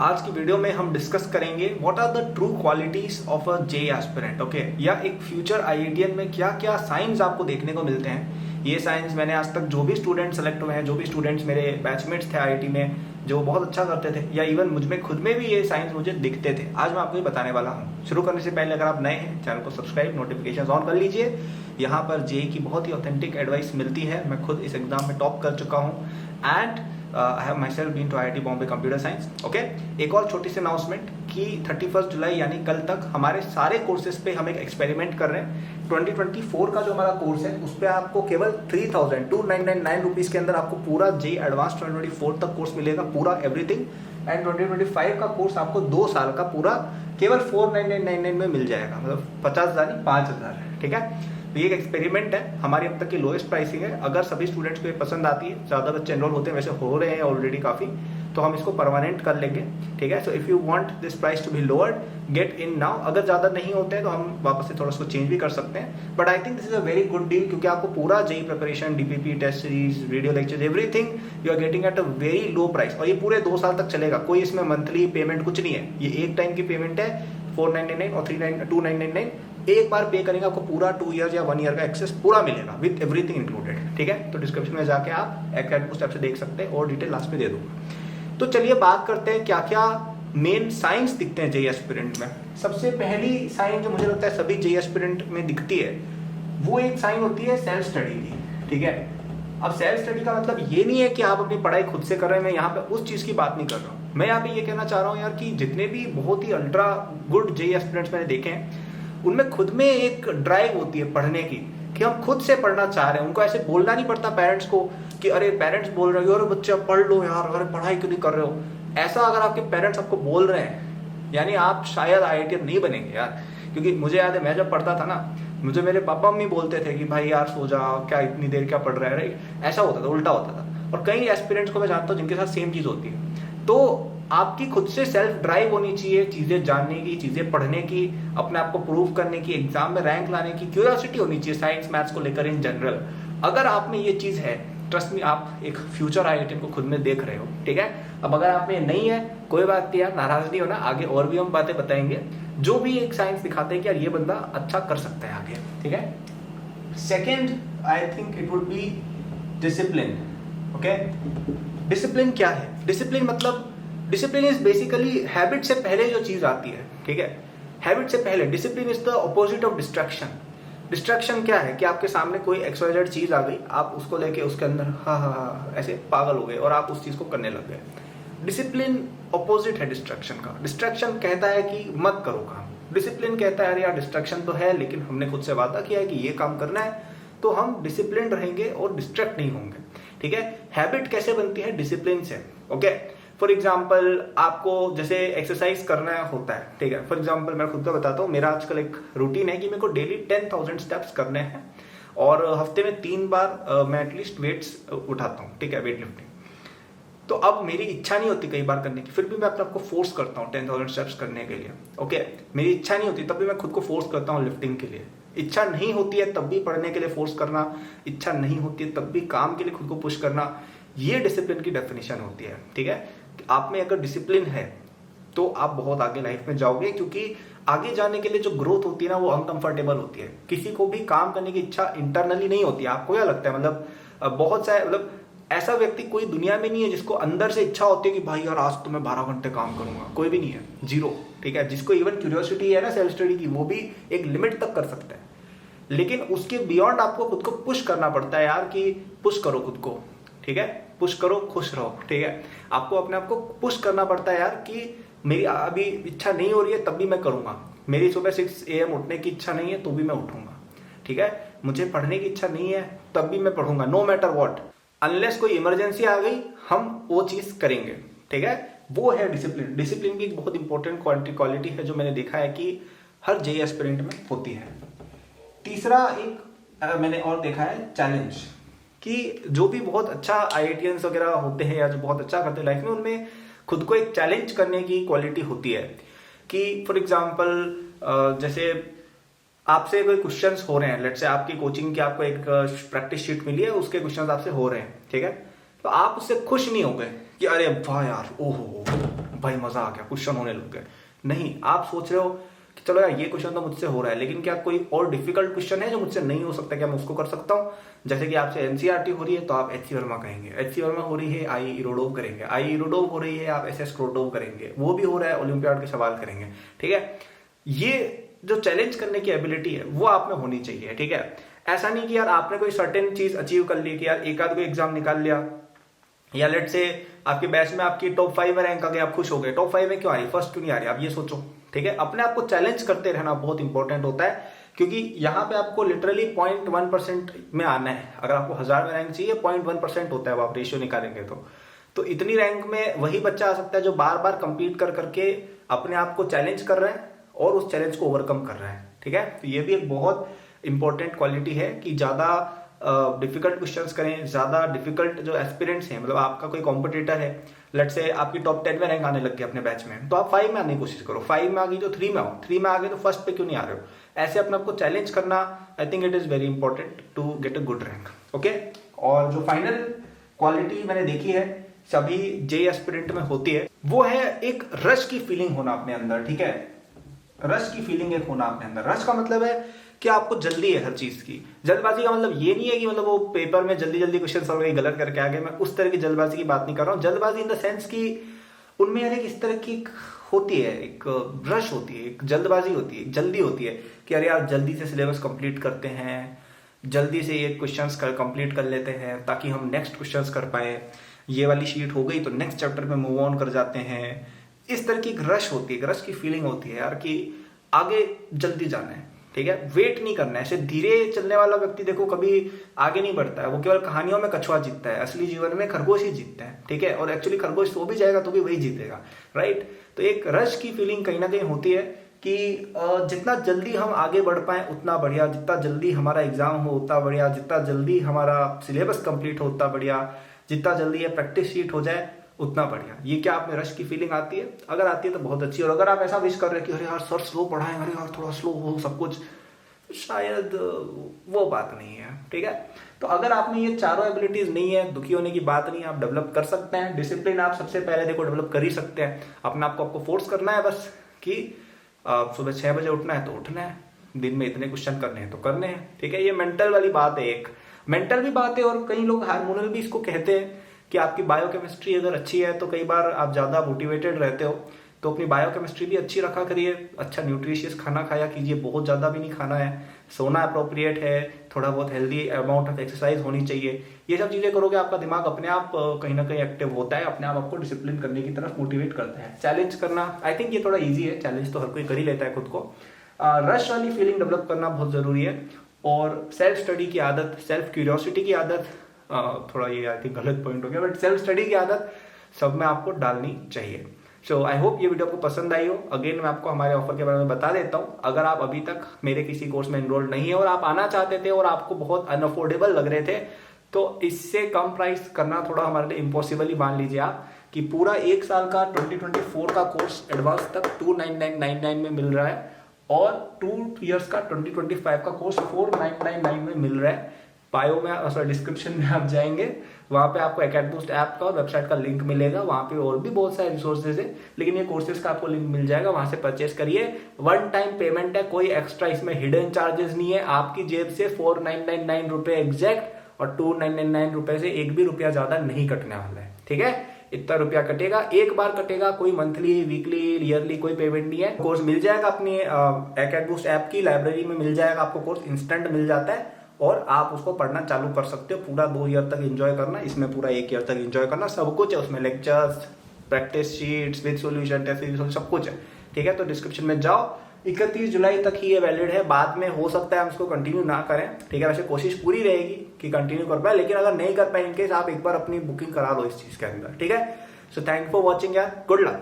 आज की वीडियो में हम डिस्कस करेंगे what are the true qualities of a JEE aspirant. Okay, या एक फ्यूचर आईआईटीएन में क्या क्या साइंस आपको देखने को मिलते हैं। ये साइंस मैंने आज तक जो भी स्टूडेंट सेलेक्ट हुए हैं, जो भी स्टूडेंट्स मेरे बैचमेट्स थे आईआईटी में जो बहुत अच्छा करते थे, या इवन मुझ में खुद में भी ये साइंस मुझे दिखते थे, आज मैं आपको ये बताने वाला हूँ। शुरू करने से पहले अगर आप नए हैं चैनल को सब्सक्राइब, नोटिफिकेशन ऑन कर लीजिए। यहाँ पर जे की बहुत ही ऑथेंटिक एडवाइस मिलती है। मैं खुद इस एग्जाम में टॉप कर चुका हूँ and I have myself been to IIT Bombay computer science. Okay, एक और छोटी सी अनाउंसमेंट कि 31 जुलाई यानी कल तक हमारे सारे कोर्सेज पे हम एक एक्सपेरिमेंट कर रहे हैं। 2024 का जो हमारा कोर्स है उस पर आपको केवल 3,2999 रुपीज के अंदर आपको पूरा जे एडवांस 2024 तक कोर्स मिलेगा, पूरा एवरीथिंग। एंड 2025 का कोर्स आपको 2 साल का पूरा केवल 4,9999 में मिल जाएगा, मतलब 50,000 नहीं 5,000। ठीक है, तो ये एक एक्सपेरिमेंट है, हमारी अब तक की लोएस्ट प्राइसिंग है। अगर सभी स्टूडेंट्स को ये पसंद आती है, ज़्यादा बच्चे एनरोल होते हैं, वैसे हो रहे हैं ऑलरेडी काफ़ी, तो हम इसको परमानेंट कर लेंगे। ठीक है, so if you want this price to be lowered, get in now. अगर ज़्यादा नहीं होते हैं तो हम वापस से थोड़ा सा चेंज भी कर सकते हैं, but I think this is a very good deal, क्योंकि आपको पूरा JEE preparation, DPP, test series, video lectures, everything you are getting at a very low price. और ये पूरे 2 साल तक चलेगा, कोई इसमें मंथली पेमेंट कुछ नहीं है। ये एक टाइम की पेमेंट है 4,999 और 2,999 एक बार पे करेंगे, आपको पूरा 2 ईयर या 1 ईयर का एक्सेस पूरा मिलेगा विद एवरीथिंग इंक्लूडेड। ठीक है, तो डिस्क्रिप्शन में जाके आप एकेडमी स्टेप से देख सकते हैं और डिटेल लास्ट में दे दूंगा। तो चलिए बात करते हैं क्या क्या मेन साइंस दिखते हैं जे एस्पिरेंट में। सबसे पहली साइन जो मुझे लगता है सभी जे एस्पिरेंट में दिखती है, वो एक साइन होती है सेल्फ स्टडी की। ठीक है, अब सेल्फ स्टडी का मतलब ये नहीं है कि आप अपनी पढ़ाई खुद से कर रहे हैं। मैं यहाँ पे उस चीज की बात नहीं कर रहा हूँ। मैं यहाँ पे ये कहना चाह रहा हूँ यार कि जितने भी बहुत ही अल्ट्रा गुड जे एस्पिरेंट्स मैंने देखे हैं, उनमें खुद में एक ड्राइव होती है पढ़ने की, कि हम खुद से पढ़ना चाह रहे हैं। उनको ऐसे बोलना नहीं पड़ता पेरेंट्स को कि अरे पेरेंट्स बोल रहे हो, अरे बच्चे पढ़ लो यार, अरे पढ़ाई क्यों नहीं कर रहे हो। ऐसा अगर आपके पेरेंट्स आपको बोल रहे हैं, यानी आप शायद IITian नहीं बनेंगे यार। क्योंकि मुझे याद है मैं जब पढ़ता था ना, मुझे मेरे पापा मम्मी बोलते थे कि भाई यार सो जा, क्या इतनी देर क्या पढ़ रहा है, राइट। ऐसा होता था, उल्टा होता था। और कई एस्पिरेंट्स को मैं जानता हूँ जिनके साथ सेम चीज होती है। तो आपकी खुद से सेल्फ ड्राइव होनी चाहिए, चीजें जानने की, चीजें पढ़ने की, अपने आप को प्रूव करने की, एग्जाम में रैंक लाने की क्यूरियोसिटी होनी चाहिए साइंस मैथ्स को लेकर इन जनरल। अगर आप में ये चीज है, ट्रस्ट मी, आप एक फ्यूचर IITian को खुद में देख रहे हो। ठीक है, अब अगर आप में नहीं है, कोई बात नहीं यार, नाराज नहीं होना, आगे और भी हम बातें बताएंगे जो भी एक साइंस दिखाते हैं कि यार ये बंदा अच्छा कर सकता है आगे। ठीक है, second I think it would be discipline. Okay, discipline क्या है? डिसिप्लिन मतलब, डिसिप्लिन इज बेसिकली हैबिट से पहले जो चीज आती है। ठीक है, हैबिट से पहले discipline is the opposite of distraction. Distraction क्या है कि आपके सामने कोई XYZ चीज आ गई, आप उसको लेके उसके अंदर हाँ ऐसे पागल हो गए और आप उस चीज को करने लग गए। डिसिप्लिन ऑपोजिट है डिस्ट्रैक्शन का। डिस्ट्रैक्शन कहता है कि मत करो काम, डिसिप्लिन कहता है अरे यार डिस्ट्रैक्शन तो है, लेकिन हमने खुद से वादा किया है कि ये काम करना है, तो हम डिसिप्लिन रहेंगे और डिस्ट्रैक्ट नहीं होंगे। ठीक है, हैबिट कैसे बनती है? डिसिप्लिन से। ओके, फॉर एग्जाम्पल आपको जैसे एक्सरसाइज करना होता है। ठीक है, फॉर एग्जाम्पल मैं खुद का बताता हूँ, मेरा आजकल एक रूटीन है कि मेरे को डेली 10,000 स्टेप्स करने हैं और हफ्ते में 3 बार मैं एटलीस्ट वेट्स उठाता हूँ। ठीक है, वेट लिफ्टिंग। तो अब मेरी इच्छा नहीं होती कई बार करने की, फिर भी मैं अपने आपको फोर्स करता हूँ 10,000 स्टेप्स करने के लिए। ओके, मेरी इच्छा नहीं होती तब भी मैं खुद को फोर्स करता हूँ लिफ्टिंग के लिए। इच्छा नहीं होती है तब भी पढ़ने के लिए फोर्स करना, इच्छा नहीं होती है तब भी काम के लिए खुद को पुश करना, ये डिसिप्लिन की डेफिनेशन होती है। ठीक है, आप में अगर डिसिप्लिन है तो आप बहुत आगे लाइफ में जाओगे, क्योंकि आगे जाने के लिए जो ग्रोथ होती है ना, वो अनकंफर्टेबल होती है। किसी को भी काम करने की इच्छा इंटरनली नहीं होती है। आपको क्या लगता है, मतलब बहुत सारे, मतलब ऐसा व्यक्ति कोई दुनिया में नहीं है जिसको अंदर से इच्छा होती है कि भाई यार आज तो मैं 12 घंटे काम करूंगा, कोई भी नहीं है, जीरो। ठीक है, जिसको इवन क्यूरियोसिटी है ना सेल्फ स्टडी की, वो भी एक लिमिट तक कर सकता है, लेकिन उसके बियॉन्ड आपको खुद को पुश करना पड़ता है यार, कि पुश करो खुद को। ठीक है, पुश करो, खुश रहो। ठीक है, आपको अपने आप को पुश करना पड़ता है यार कि मेरी अभी इच्छा नहीं हो रही है तब भी मैं करूंगा, मेरी सुबह 6 AM उठने की इच्छा नहीं है तो भी मैं उठूंगा। ठीक है, मुझे पढ़ने की इच्छा नहीं है तब भी मैं पढ़ूंगा, नो मैटर व्हाट, अनलेस कोई इमरजेंसी आ गई हम वो चीज करेंगे। ठीक है, वो है डिसिप्लिन। डिसिप्लिन की एक बहुत इंपॉर्टेंट क्वालिटी है जो मैंने देखा है कि हर जे एस्पिरेंट में होती है। तीसरा एक मैंने और देखा है चैलेंज, कि जो भी बहुत अच्छा IITians वगैरह होते हैं या जो बहुत अच्छा करते हैं लाइफ में, उनमें खुद को एक चैलेंज करने की क्वालिटी होती है। कि फॉर एग्जांपल जैसे आपसे कोई क्वेश्चंस हो रहे हैं, लेट्स से आपकी कोचिंग की आपको एक प्रैक्टिस शीट मिली है, उसके क्वेश्चंस आपसे हो रहे हैं। ठीक है, तो आप उससे खुश नहीं हो गए कि अरे वाह यार, ओहो भाई मजा आ गया, क्वेश्चन होने लग गए। नहीं, आप सोच रहे हो कि चलो यार ये क्वेश्चन तो मुझसे हो रहा है, लेकिन क्या कोई और डिफिकल्ट क्वेश्चन है जो मुझसे नहीं हो सकता, क्या मैं उसको कर सकता हूँ? जैसे कि आपसे एनसीईआरटी हो रही है तो आप एचसी वर्मा कहेंगे, एचसी वर्मा हो रही है आई इरोडोव करेंगे, आई इरोडोव हो रही है आप एसएस क्रोडोव करेंगे, वो भी हो रहा है ओलंपियाड के सवाल करेंगे। ठीक है, ये जो चैलेंज करने की एबिलिटी है वो आप में होनी चाहिए। ठीक है, ऐसा नहीं कि यार आपने कोई सर्टेन चीज अचीव कर ली कि यार एक आध कोई एग्जाम निकाल लिया, या लेट से आपके बैच में आपकी टॉप 5 में रैंक आ गया, आप खुश हो गए, टॉप 5 में क्यों आ रही, फर्स्ट क्यों नहीं आ रही, आप ये सोचो। ठीक है, अपने आप को चैलेंज करते रहना बहुत इंपॉर्टेंट होता है, क्योंकि यहाँ पे आपको लिटरली 0.1% में आना है। अगर आपको 1000 में रैंक चाहिए, 0.1% होता है, वो आप रेशियो निकालेंगे तो इतनी रैंक में वही बच्चा आ सकता है जो बार बार कंपीट कर करके अपने आप को चैलेंज कर रहा है और उस चैलेंज को ओवरकम कर रहा है। ठीक है, तो ये भी एक बहुत इंपॉर्टेंट क्वालिटी है कि ज्यादा डिफिकल्ट क्वेश्चंस करें, ज्यादा डिफिकल्ट जो एस्पिरेंट्स हैं, मतलब आपका कोई कॉम्पिटिटर है, लेट से आपकी टॉप 10 में रैंक आने लग गई अपने बैच में, तो आप 5 में आने की कोशिश करो, 5 में आ गई तो 3 में आओ, 3 में आ गए तो फर्स्ट पे क्यों नहीं आ रहे हो। ऐसे अपने आपको चैलेंज करना, I think it is very important to get a good rank. Okay, और जो फाइनल क्वालिटी मैंने देखी है सभी जे एस्पिरेंट में होती है, वो है एक रश की फीलिंग होना अपने अंदर। ठीक है, रश की फीलिंग एक होना अपने अंदर। रश का मतलब है कि आपको जल्दी है हर चीज की। जल्दबाजी का मतलब ये नहीं है कि मतलब वो पेपर में जल्दी जल्दी क्वेश्चन सॉल्व गलत करके आ गए, मैं उस तरह की जल्दबाजी की बात नहीं कर रहा हूँ। जल्दबाजी इन द सेंस कि उनमें यार एक इस तरह की होती है, एक रश होती है, एक जल्दबाजी होती है, एक जल्दी होती है कि अरे यार जल्दी से सिलेबस कंप्लीट करते हैं, जल्दी से ये क्वेश्चंस कंप्लीट कर लेते हैं ताकि हम नेक्स्ट क्वेश्चंस कर पाए, ये वाली शीट हो गई तो नेक्स्ट चैप्टर में मूव ऑन कर जाते हैं। इस तरह की एक रश होती है, एक रश की फीलिंग होती है यार कि आगे जल्दी जाना है। ठीक है, वेट नहीं करना है। ऐसे धीरे चलने वाला व्यक्ति देखो कभी आगे नहीं बढ़ता है, वो केवल कहानियों में कछुआ जीतता है, असली जीवन में खरगोश ही जीतता है। ठीक है, और एक्चुअली खरगोश सो भी जाएगा तो भी वही जीतेगा, राइट। तो एक रश की फीलिंग कहीं ना कहीं होती है कि जितना जल्दी हम आगे बढ़ पाए उतना बढ़िया, जितना जल्दी हमारा एग्जाम हो उतना बढ़िया, जितना जल्दी हमारा सिलेबस कंप्लीट हो उतना बढ़िया, जितना जल्दी ये प्रैक्टिस शीट हो जाए उतना बढ़िया। ये क्या आप में रश की फीलिंग आती है? अगर आती है तो बहुत अच्छी। और अगर आप ऐसा विश कर रहे हैं कि अरे यार सर स्लो पढ़ाएं, अरे यार थोड़ा स्लो हो सब कुछ, शायद वो बात नहीं है। ठीक है, तो अगर आप में ये चारों एबिलिटीज नहीं है, दुखी होने की बात नहीं है, आप डेवलप कर सकते हैं। डिसिप्लिन आप सबसे पहले देखो डेवलप कर ही सकते हैं। अपने आप को आपको फोर्स करना है बस कि सुबह 6 बजे उठना है तो उठना है, दिन में इतने क्वेश्चन करने हैं तो करने हैं। ठीक है, ये मेंटल वाली बात है, एक मेंटल भी बात है, और कई लोग हार्मोनल भी इसको कहते हैं कि आपकी बायोकेमिस्ट्री अगर अच्छी है तो कई बार आप ज्यादा मोटिवेटेड रहते हो, तो अपनी बायोकेमिस्ट्री भी अच्छी रखा करिए, अच्छा न्यूट्रिशियस खाना खाया कीजिए, बहुत ज्यादा भी नहीं खाना है, सोना अप्रोप्रिएट है, थोड़ा बहुत हेल्दी अमाउंट ऑफ एक्सरसाइज होनी चाहिए। ये सब चीजें करोगे आपका दिमाग अपने आप कहीं ना कहीं एक्टिव होता है, अपने आप आपको डिसिप्लिन करने की तरफ मोटिवेट करता है। चैलेंज करना आई थिंक ये थोड़ा ईजी है, चैलेंज तो हर कोई कर ही लेता है खुद को। रश वाली फीलिंग डेवलप करना बहुत जरूरी है, और सेल्फ स्टडी की आदत, सेल्फ क्यूरियोसिटी की आदत, थोड़ा ये आई थिंक गलत पॉइंट हो गया, बट सेल्फ स्टडी की आदत सब में आपको डालनी चाहिए। सो आई होप ये वीडियो आपको पसंद आई हो। अगेन मैं आपको हमारे ऑफर के बारे में बता देता हूँ। अगर आप अभी तक मेरे किसी कोर्स में एनरोल्ड नहीं है और आप आना चाहते थे और आपको बहुत अनअफोर्डेबल लग रहे थे, तो इससे कम प्राइस करना थोड़ा हमारे लिए इम्पॉसिबल ही मान लीजिए आप, कि पूरा 1 साल का 2024 का कोर्स एडवांस तक 29999 में मिल रहा है, और 2 इयर्स का 2025 का कोर्स 4999 में मिल रहा है। बायो में डिस्क्रिप्शन में आप जाएंगे, वहां पे आपको एकेडबूस्ट ऐप का और वेबसाइट का लिंक मिलेगा, वहां पे और भी बहुत सारे रिसोर्सेज है, लेकिन ये कोर्सेज का आपको लिंक मिल जाएगा, वहां से परचेस करिए। 1 टाइम पेमेंट है, कोई एक्स्ट्रा इसमें हिडन चार्जेस नहीं है। आपकी जेब से 4999 रुपए एग्जैक्ट, और 2999 रुपए से एक भी रुपया ज्यादा नहीं कटने वाला है। ठीक है, इतना रुपया कटेगा, एक बार कटेगा, कोई मंथली वीकली ईयरली कोई पेमेंट नहीं है। कोर्स मिल जाएगा अपनी एकेडबूस्ट ऐप की लाइब्रेरी में मिल जाएगा आपको, कोर्स इंस्टेंट मिल जाता है, और आप उसको पढ़ना चालू कर सकते हो। पूरा 2 ईयर तक एंजॉय करना, इसमें पूरा 1 ईयर तक एंजॉय करना, सब कुछ है उसमें, lectures, practice sheets with solution, test, सब कुछ है। ठीक है, तो डिस्क्रिप्शन में जाओ, 31 जुलाई तक ही ये वैलिड है, बाद में हो सकता है हम इसको कंटिन्यू ना करें। ठीक है, वैसे कोशिश पूरी रहेगी कि कंटिन्यू कर पाए, लेकिन अगर नहीं कर पाए इनकेस आप एक बार अपनी बुकिंग करा लो इस चीज के अंदर। ठीक है, सो थैंक फॉर वॉचिंग यार, गुड लक।